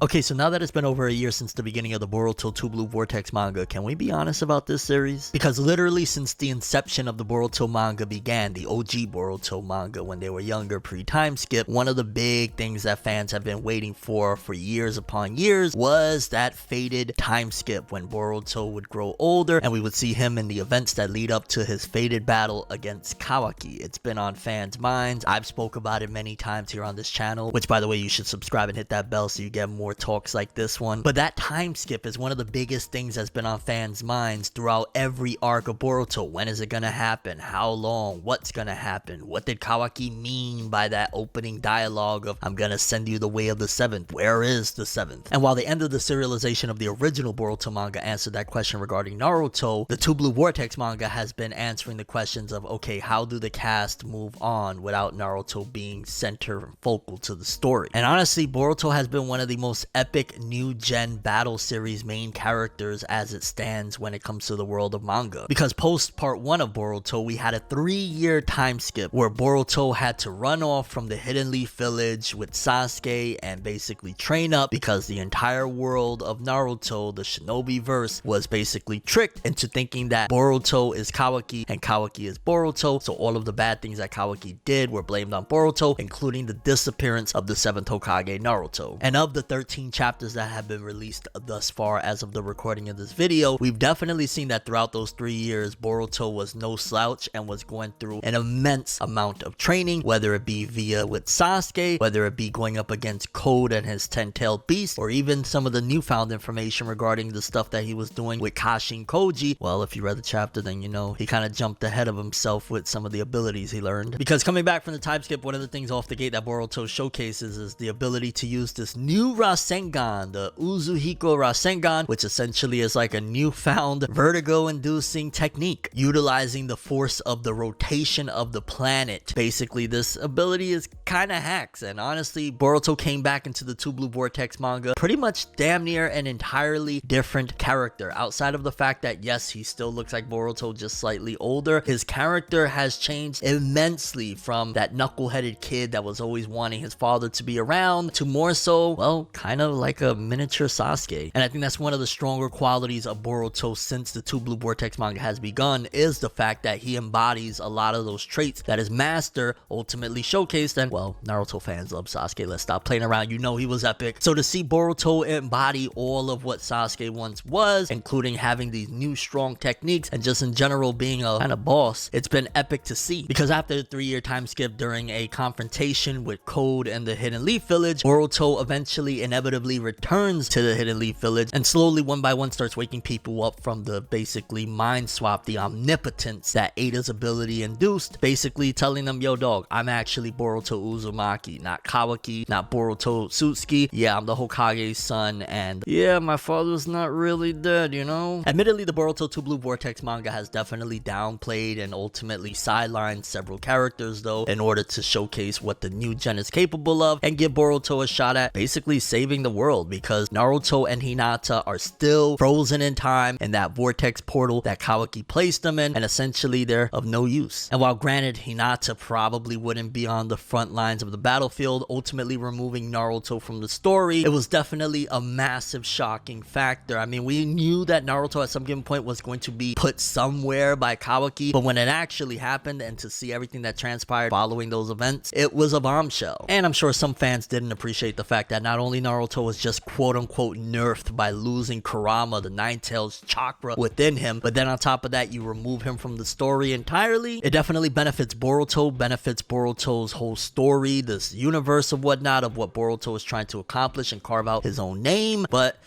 Okay, so now that it's been over a year since the beginning of the Boruto 2 Blue Vortex manga, can we be honest about this series? Because literally since the inception of the Boruto manga began, the OG Boruto manga when they were younger pre-time skip, one of the big things that fans have been waiting for years upon years was that fated time skip when Boruto would grow older and we would see him in the events that lead up to his fated battle against Kawaki. It's been on fans' minds. I've spoke about it many times here on this channel, which by the way, you should subscribe and hit that bell so you get more talks like this one. But that time skip is one of the biggest things that's been on fans' minds throughout every arc of Boruto. When is it gonna happen? How long? What's gonna happen? What did Kawaki mean by that opening dialogue of "I'm gonna send you the way of the seventh"? Where is the seventh? And while the end of the serialization of the original Boruto manga answered that question regarding Naruto, the 2 Blue Vortex manga has been answering the questions of, okay, how do the cast move on without Naruto being center and focal to the story? And honestly, Boruto has been one of the most epic new gen battle series main characters as it stands when it comes to the world of manga. Because post part 1 of Boruto, we had a 3-year time skip where Boruto had to run off from the Hidden Leaf Village with Sasuke and basically train up because the entire world of Naruto, the Shinobi verse, was basically tricked into thinking that Boruto is Kawaki and Kawaki is Boruto. So all of the bad things that Kawaki did were blamed on Boruto, including the disappearance of the 7th Hokage Naruto. And of the 13 chapters that have been released thus far as of the recording of this video, we've definitely seen that throughout those 3 years, Boruto was no slouch and was going through an immense amount of training, whether it be via with Sasuke, whether it be going up against Code and his 10-tailed beast, or even some of the newfound information regarding the stuff that he was doing with Kashin Koji. Well, if you read the chapter, then you know he kind of jumped ahead of himself with some of the abilities he learned. Because coming back from the time skip, one of the things off the gate that Boruto showcases is the ability to use this new Rasengan, the Uzuhiko Rasengan, which essentially is like a newfound vertigo-inducing technique, utilizing the force of the rotation of the planet. Basically, this ability is kind of hacks, and honestly, Boruto came back into the 2 Blue Vortex manga pretty much damn near an entirely different character. Outside of the fact that, yes, he still looks like Boruto, just slightly older, his character has changed immensely from that knuckleheaded kid that was always wanting his father to be around to more so, well, kind of like a miniature Sasuke. And I think that's one of the stronger qualities of Boruto since the 2 Blue Vortex manga has begun, is the fact that he embodies a lot of those traits that his master ultimately showcased. And well, Naruto fans love Sasuke, let's stop playing around, you know he was epic. So to see Boruto embody all of what Sasuke once was, including having these new strong techniques and just in general being a kind of boss, it's been epic to see. Because after the 3-year time skip during a confrontation with Code and the Hidden Leaf Village, Boruto eventually inevitably returns to the Hidden Leaf Village and slowly one by one starts waking people up from the basically mind swap, the omnipotence that Ada's ability induced, basically telling them, yo dog, I'm actually Boruto Uzumaki, not Kawaki, not Boruto Utsuki. Yeah, I'm the Hokage's son, and yeah, my father's not really dead, you know? Admittedly, the Boruto 2 Blue Vortex manga has definitely downplayed and ultimately sidelined several characters though, in order to showcase what the new gen is capable of and give Boruto a shot at basically saving the world, because Naruto and Hinata are still frozen in time in that vortex portal that Kawaki placed them in, and essentially they're of no use. And while granted Hinata probably wouldn't be on the front lines of the battlefield, ultimately removing Naruto from the story, it was definitely a massive shocking factor. I mean, we knew that Naruto at some given point was going to be put somewhere by Kawaki, but when it actually happened and to see everything that transpired following those events, it was a bombshell. And I'm sure some fans didn't appreciate the fact that not only Naruto was just quote-unquote nerfed by losing Kurama, the Nine-Tails chakra within him, but then on top of that you remove him from the story entirely. It definitely benefits Boruto, benefits Boruto's whole story, this universe of whatnot, of what Boruto is trying to accomplish and carve out his own name. But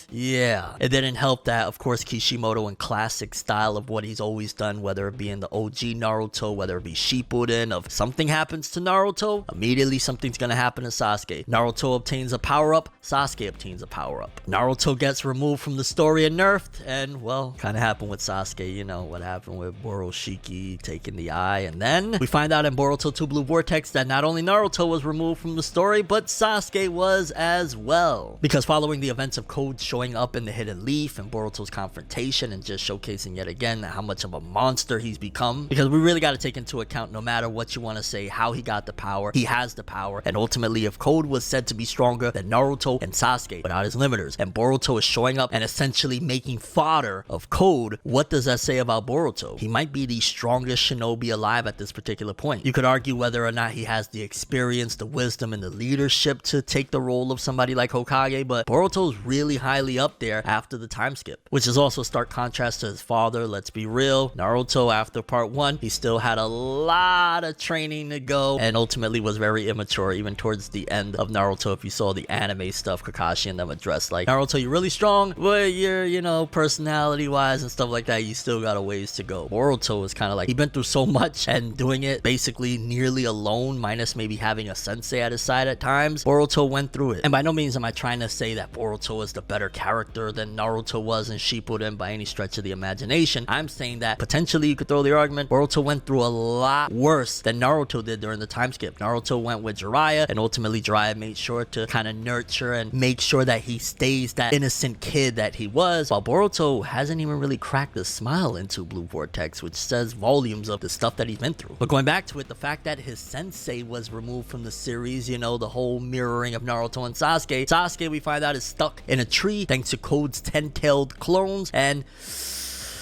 yeah, it didn't help that, of course, Kishimoto in classic style of what he's always done, whether it be in the OG Naruto, whether it be Shippuden, of something happens to Naruto, immediately something's gonna happen to Sasuke. Naruto obtains a power-up, Sasuke obtains a power-up. Naruto gets removed from the story and nerfed, and well, kind of happened with Sasuke, you know, what happened with Boroshiki taking the eye, and then we find out in Boruto 2 Blue Vortex that not only Naruto was removed from the story, but Sasuke was as well. Because following the events of Code's showing up in the Hidden Leaf and Boruto's confrontation and just showcasing yet again how much of a monster he's become. Because we really got to take into account, no matter what you want to say, how he got the power, he has the power. And ultimately, if Code was said to be stronger than Naruto and Sasuke without his limiters, and Boruto is showing up and essentially making fodder of Code, what does that say about Boruto? He might be the strongest shinobi alive at this particular point. You could argue whether or not he has the experience, the wisdom, and the leadership to take the role of somebody like Hokage, but Boruto's really highly up there after the time skip, which is also stark contrast to his father. Let's be real, Naruto, after part 1, he still had a lot of training to go and ultimately was very immature even towards the end of Naruto. If you saw the anime stuff, Kakashi and them addressed like, Naruto, you're really strong, but you're, you know, personality wise and stuff like that, you still got a ways to go. Boruto is kind of like, he's been through so much and doing it basically nearly alone, minus maybe having a sensei at his side at times. Boruto went through it. And by no means am I trying to say that Boruto is the better character than Naruto was in Shippuden by any stretch of the imagination. I'm saying that potentially you could throw the argument Boruto went through a lot worse than Naruto did during the time skip. Naruto went with Jiraiya, and ultimately Jiraiya made sure to kind of nurture and make sure that he stays that innocent kid that he was, while Boruto hasn't even really cracked a smile into Blue Vortex, which says volumes of the stuff that he's been through. But going back to it, the fact that his sensei was removed from the series, you know, the whole mirroring of Naruto and Sasuke. Sasuke, we find out, is stuck in a tree thanks to Code's 10-tailed clones, and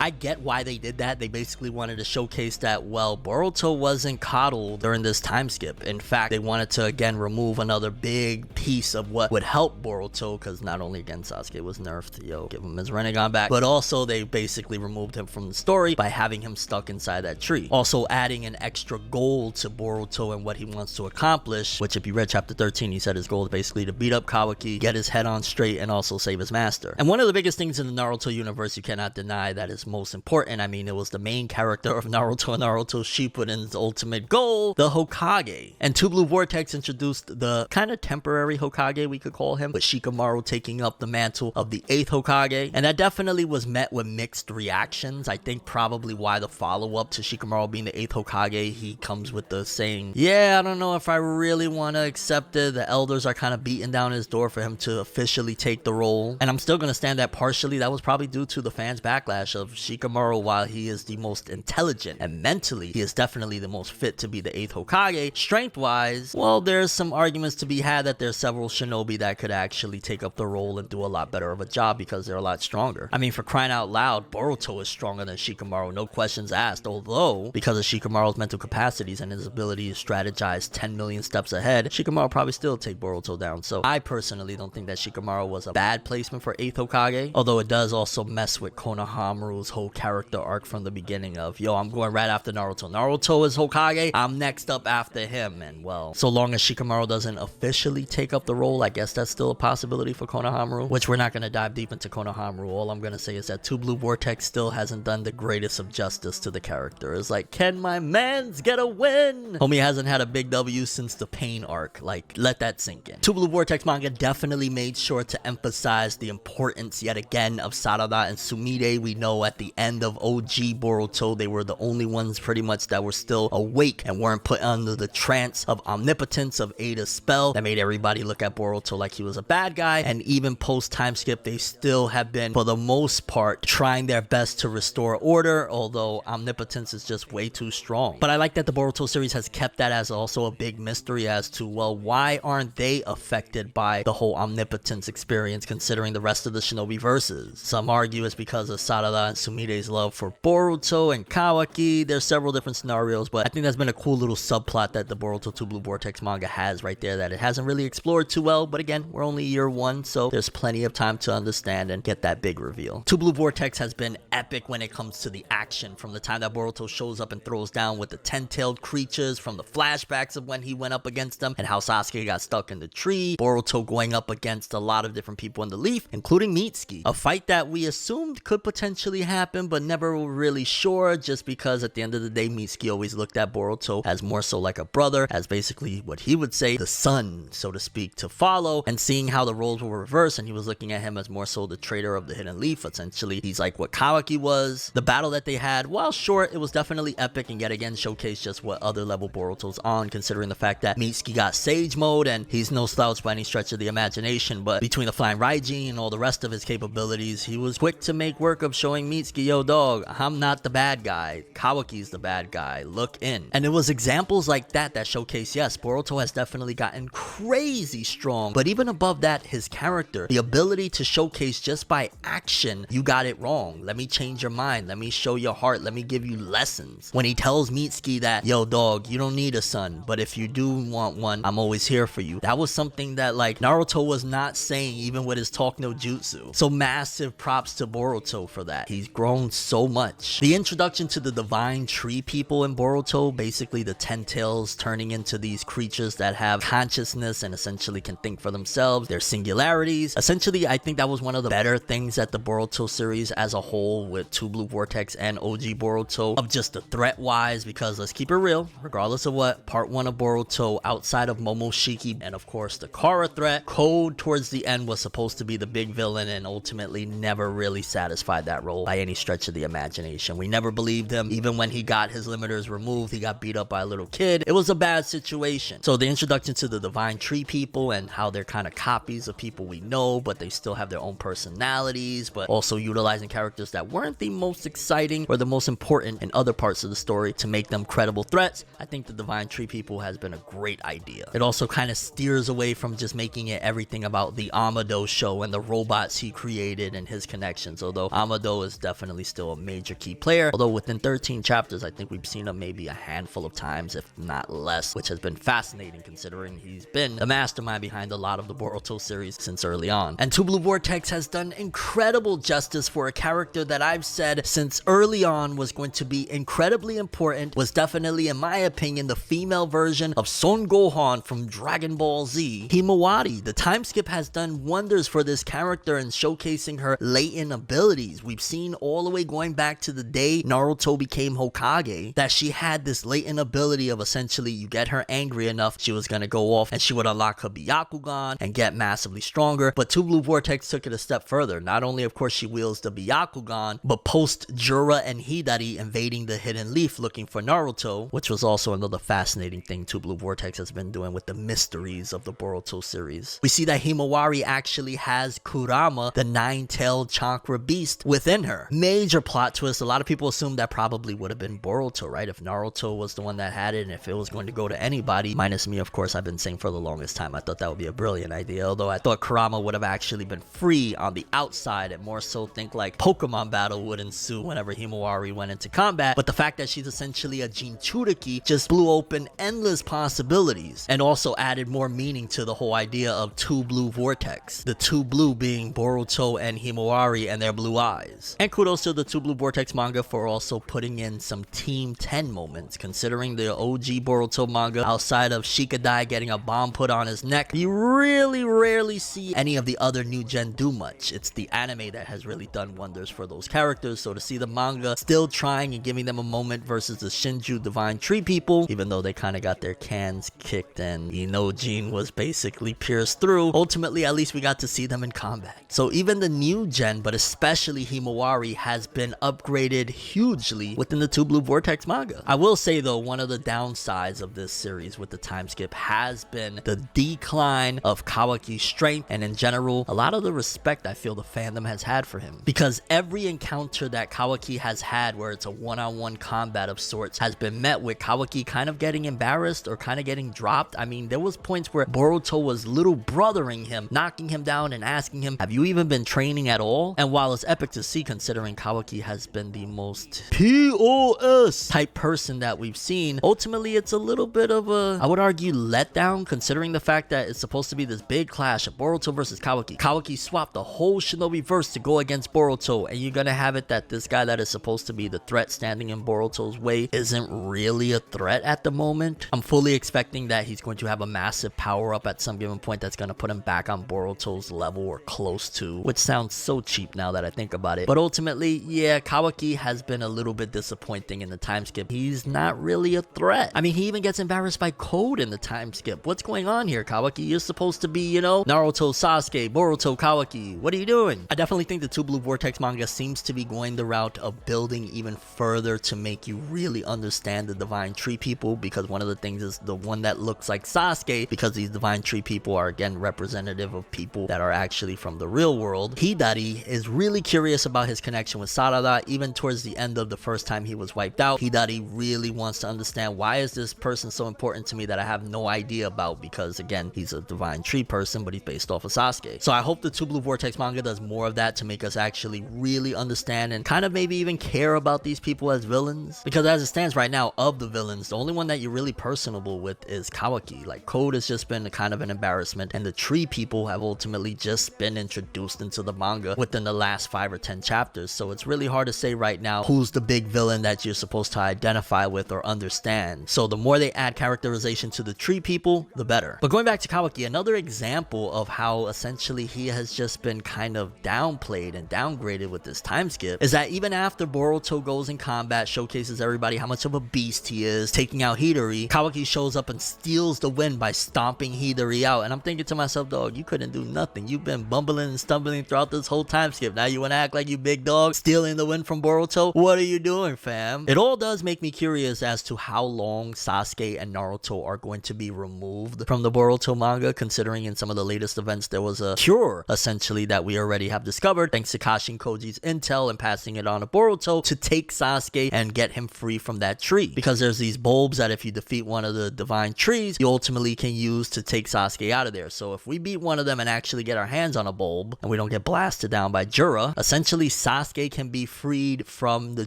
I get why they did that. They basically wanted to showcase that, well, Boruto wasn't coddled during this time skip. In fact, they wanted to, again, remove another big piece of what would help Boruto, because not only, again, Sasuke was nerfed, give him his Rinnegan back, but also they basically removed him from the story by having him stuck inside that tree. Also adding an extra goal to Boruto and what he wants to accomplish, which if you read chapter 13, he said his goal is basically to beat up Kawaki, get his head on straight, and also save his master. And one of the biggest things in the Naruto universe you cannot deny that is most important, I mean, it was the main character of Naruto and Naruto Shippuden's ultimate goal, the Hokage. And Two Blue Vortex introduced the kind of temporary Hokage, we could call him, with Shikamaru taking up the mantle of the 8th Hokage. And that definitely was met with mixed reactions. I think probably why the follow-up to Shikamaru being the 8th Hokage, he comes with the saying, yeah, I don't know if I really want to accept it. The elders are kind of beating down his door for him to officially take the role. And I'm still going to stand that partially that was probably due to the fans' backlash of Shikamaru. While he is the most intelligent and mentally he is definitely the most fit to be the 8th Hokage, strength wise, well, there's some arguments to be had that there's several shinobi that could actually take up the role and do a lot better of a job because they're a lot stronger. I mean, for crying out loud, Boruto is stronger than Shikamaru, no questions asked, although because of Shikamaru's mental capacities and his ability to strategize 10 million steps ahead, Shikamaru probably still take Boruto down. So I personally don't think that Shikamaru was a bad placement for 8th Hokage, although it does also mess with Konohamaru's whole character arc from the beginning of, yo, I'm going right after Naruto. Naruto is Hokage, I'm next up after him. And well, so long as Shikamaru doesn't officially take up the role, I guess that's still a possibility for Konohamaru, which we're not going to dive deep into Konohamaru. All I'm going to say is that Two Blue Vortex still hasn't done the greatest of justice to the character. It's like, can my mans get a win? Homie hasn't had a big W since the Pain arc. Like, let that sink in. Two Blue Vortex manga definitely made sure to emphasize the importance yet again of Sarada and Sumire. We know at the end of OG Boruto, they were the only ones pretty much that were still awake and weren't put under the trance of omnipotence of Ada's spell that made everybody look at Boruto like he was a bad guy. And even post time skip, they still have been, for the most part, trying their best to restore order, although omnipotence is just way too strong. But I like that the Boruto series has kept that as also a big mystery as to, well, why aren't they affected by the whole omnipotence experience considering the rest of the shinobi verses? Some argue it's because of Sarada and Sumire's love for Boruto and Kawaki. There's several different scenarios, but I think that's been a cool little subplot that the Boruto 2 Blue Vortex manga has right there that it hasn't really explored too well. But again, we're only year 1, so there's plenty of time to understand and get that big reveal. 2 Blue Vortex has been epic when it comes to the action, from the time that Boruto shows up and throws down with the 10-tailed creatures, from the flashbacks of when he went up against them and how Sasuke got stuck in the tree, Boruto going up against a lot of different people in the leaf, including Mitsuki, a fight that we assumed could potentially happen, but never really sure, just because at the end of the day, Mitsuki always looked at Boruto as more so like a brother, as basically what he would say, the son, so to speak, to follow, and seeing how the roles were reversed, and he was looking at him as more so the traitor of the hidden leaf. Essentially, he's like what Kawaki was. The battle that they had, while short, it was definitely epic, and yet again showcased just what other level Boruto's on, considering the fact that Mitsuki got Sage mode, and he's no slouch by any stretch of the imagination, but between the flying Raijin and all the rest of his capabilities, he was quick to make work of showing Mitsuki, yo dog, I'm not the bad guy, Kawaki's the bad guy, look in. And it was examples like that that showcase, yes, Boruto has definitely gotten crazy strong, but even above that, his character, the ability to showcase just by action, you got it wrong, let me change your mind, let me show your heart, let me give you lessons. When he tells Mitsuki that, yo dog, you don't need a son, but if you do want one, I'm always here for you. That was something that like Naruto was not saying even with his talk no jutsu. So massive props to Boruto for that. He's grown so much. The introduction to the divine tree people in Boruto, basically the 10 tails turning into these creatures that have consciousness and essentially can think for themselves, their singularities. Essentially, I think that was one of the better things at the Boruto series as a whole, with 2 Blue Vortex and OG Boruto, of just the threat wise, because let's keep it real, regardless of what, part 1 of Boruto, outside of Momoshiki and of course the Kara threat, Code towards the end was supposed to be the big villain and ultimately never really satisfied that role by any stretch of the imagination. We never believed him. Even when he got his limiters removed, he got beat up by a little kid. It was a bad situation. So the introduction to the divine tree people and how they're kind of copies of people we know, but they still have their own personalities, but also utilizing characters that weren't the most exciting or the most important in other parts of the story to make them credible threats. I think the divine tree people has been a great idea. It also kind of steers away from just making it everything about the Amado show and the robots he created and his connections, although Amado is definitely still a major key player, although within 13 chapters I think we've seen him maybe a handful of times, if not less, which has been fascinating considering he's been the mastermind behind a lot of the Boruto series since early on. And 2 Blue Vortex has done incredible justice for a character that I've said since early on was going to be incredibly important, was definitely in my opinion the female version of Son Gohan from Dragon Ball Z, Himawari. The time skip has done wonders for this character in showcasing her latent abilities. We've seen all the way going back to the day Naruto became Hokage that she had this latent ability of essentially you get her angry enough, she was gonna go off and she would unlock her Byakugan and get massively stronger. But 2 Blue Vortex took it a step further. Not only of course she wields the Byakugan, but post Jura and Hidari invading the hidden leaf looking for Naruto, which was also another fascinating thing 2 Blue Vortex has been doing with the mysteries of the Boruto series. We see that Himawari actually has Kurama, the 9-tailed chakra beast, within her. Major plot twist. A lot of people assume that probably would have been Boruto, right? If Naruto was the one that had it and if it was going to go to anybody, minus me of course. I've been saying for the longest time I thought that would be a brilliant idea, although I thought Kurama would have actually been free on the outside and more so think like Pokemon battle would ensue whenever Himawari went into combat. But the fact that she's essentially a Jinchuriki just blew open endless possibilities and also added more meaning to the whole idea of 2 Blue Vortex, the 2 blue being Boruto and Himawari and their blue eyes. And kudos to the 2 Blue Vortex manga for also putting in some Team 10 moments, considering the OG Boruto manga, outside of Shikadai getting a bomb put on his neck, you really rarely see any of the other new gen do much. It's the anime that has really done wonders for those characters, so to see the manga still trying and giving them a moment versus the Shinju Divine Tree people, even though they kind of got their cans kicked and Inojin was basically pierced through, ultimately at least we got to see them in combat. So even the new gen, but especially Himawari, has been upgraded hugely within the 2 Blue Vortex manga. I will say though, one of the downsides of this series with the time skip has been the decline of Kawaki's strength and in general a lot of the respect I feel the fandom has had for him, because every encounter that Kawaki has had where it's a one-on-one combat of sorts has been met with Kawaki kind of getting embarrassed or kind of getting dropped. I mean, there was points where Boruto was little brothering him, knocking him down and asking him, have you even been training at all? And while it's epic to see considering Kawaki has been the most POS type person that we've seen, ultimately it's a little bit of a, I would argue, letdown considering the fact that it's supposed to be this big clash of Boruto versus Kawaki. Kawaki swapped the whole Shinobi verse to go against Boruto, and you're gonna have it that this guy that is supposed to be the threat standing in Boruto's way isn't really a threat at the moment. I'm fully expecting that he's going to have a massive power up at some given point that's going to put him back on Boruto's level or close to, which sounds so cheap now that I think about it. But ultimately ultimately, yeah, Kawaki has been a little bit disappointing in the time skip. He's not really a threat. I mean, he even gets embarrassed by Code in the time skip. What's going on here, Kawaki? You're supposed to be, you know, Naruto, Sasuke, Boruto, Kawaki. What are you doing? I definitely think the Two Blue Vortex manga seems to be going the route of building even further to make you really understand the Divine Tree people, because one of the things is the one that looks like Sasuke, because these Divine Tree people are again representative of people that are actually from the real world. Hidari is really curious about his connection with Sarada. Even towards the end of the first time he was wiped out, Hidari really wants to understand, why is this person so important to me that I have no idea about, because again, he's a Divine Tree person, but he's based off of Sasuke. So I hope the Two Blue Vortex manga does more of that to make us actually really understand and kind of maybe even care about these people as villains, because as it stands right now, of the villains, the only one that you're really personable with is Kawaki. Like, Code has just been kind of an embarrassment, and the Tree people have ultimately just been introduced into the manga within the last 5 or 10 chapters, so it's really hard to say right now who's the big villain that you're supposed to identify with or understand. So the more they add characterization to the Tree people, the better. But going back to Kawaki, another example of how essentially he has just been kind of downplayed and downgraded with this time skip is that even after Boruto goes in combat, showcases everybody how much of a beast he is, taking out Hidari, Kawaki shows up and steals the win by stomping Hidari out. And I'm thinking to myself, dog, you couldn't do nothing. You've been bumbling and stumbling throughout this whole time skip. Now you want to act like you big dog, stealing the win from Boruto? What are you doing, fam? It all does make me curious as to how long Sasuke and Naruto are going to be removed from the Boruto manga, considering in some of the latest events there was a cure essentially that we already have discovered thanks to Kashin Koji's intel and passing it on to Boruto to take Sasuke and get him free from that tree, because there's these bulbs that if you defeat one of the divine trees, you ultimately can use to take Sasuke out of there. So if we beat one of them and actually get our hands on a bulb and we don't get blasted down by Jura, essentially Sasuke can be freed from the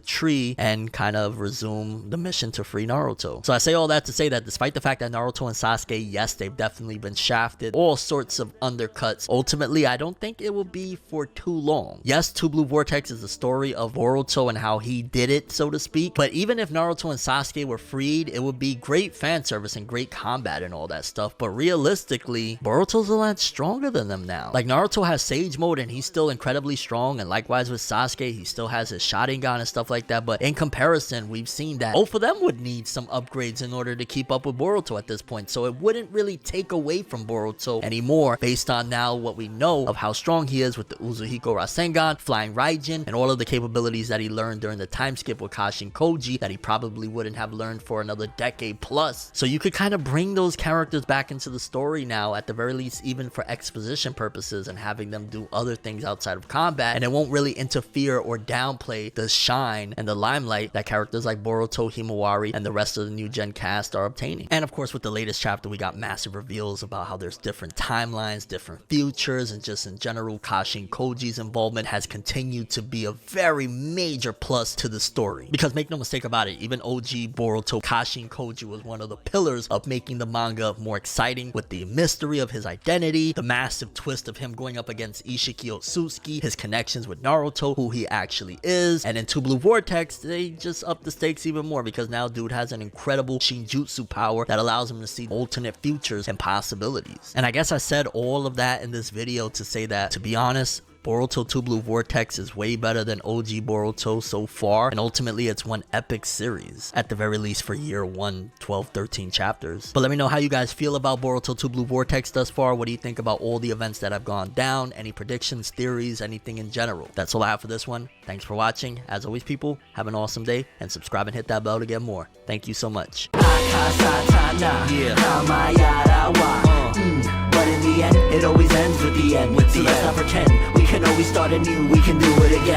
tree and kind of resume the mission to free Naruto. So I say all that to say that despite the fact that Naruto and Sasuke, yes, they've definitely been shafted, all sorts of undercuts, ultimately I don't think it will be for too long. Yes, Two Blue Vortex is the story of Boruto and how he did it, so to speak, but even if Naruto and Sasuke were freed, it would be great fan service and great combat and all that stuff, but realistically, Boruto's a lot stronger than them now. Like, Naruto has Sage Mode and he's still incredibly strong, and likewise with Sasuke, he still has his Sharingan and stuff like that, but in comparison, we've seen that both of them would need some upgrades in order to keep up with Boruto at this point, so it wouldn't really take away from Boruto anymore based on now what we know of how strong he is with the Uzuhiko Rasengan, Flying Raijin, and all of the capabilities that he learned during the time skip with Kashin Koji that he probably wouldn't have learned for another decade plus. So you could kind of bring those characters back into the story now, at the very least, even for exposition purposes, and having them do other things outside of combat, and it won't really interfere or downplay the shine and the limelight that characters like Boruto, Himawari, and the rest of the new gen cast are obtaining. And of course, with the latest chapter, we got massive reveals about how there's different timelines, different futures, and just in general, Kashin Koji's involvement has continued to be a very major plus to the story. Because make no mistake about it, even OG Boruto, Kashin Koji was one of the pillars of making the manga more exciting, with the mystery of his identity, the massive twist of him going up against Ishiki Otsutsuki, his connections with Naruto, who he actually is, and in Two Blue Vortex, they just up the stakes even more, because now dude has an incredible Shinjutsu power that allows him to see alternate futures and possibilities. And I guess I said all of that in this video to say that, to be honest, Boruto 2 Blue Vortex is way better than OG Boruto so far, and ultimately it's one epic series, at the very least for year 1, 12, 13 chapters. But let me know how you guys feel about Boruto 2 Blue Vortex thus far. What do you think about all the events that have gone down? Any predictions, theories, anything in general? That's all I have for this one. Thanks for watching. As always, people, have an awesome day, and subscribe and hit that bell to get more. Thank you so much. But in the end, it always ends with the end. So let's not pretend we can always start anew, we can do it again.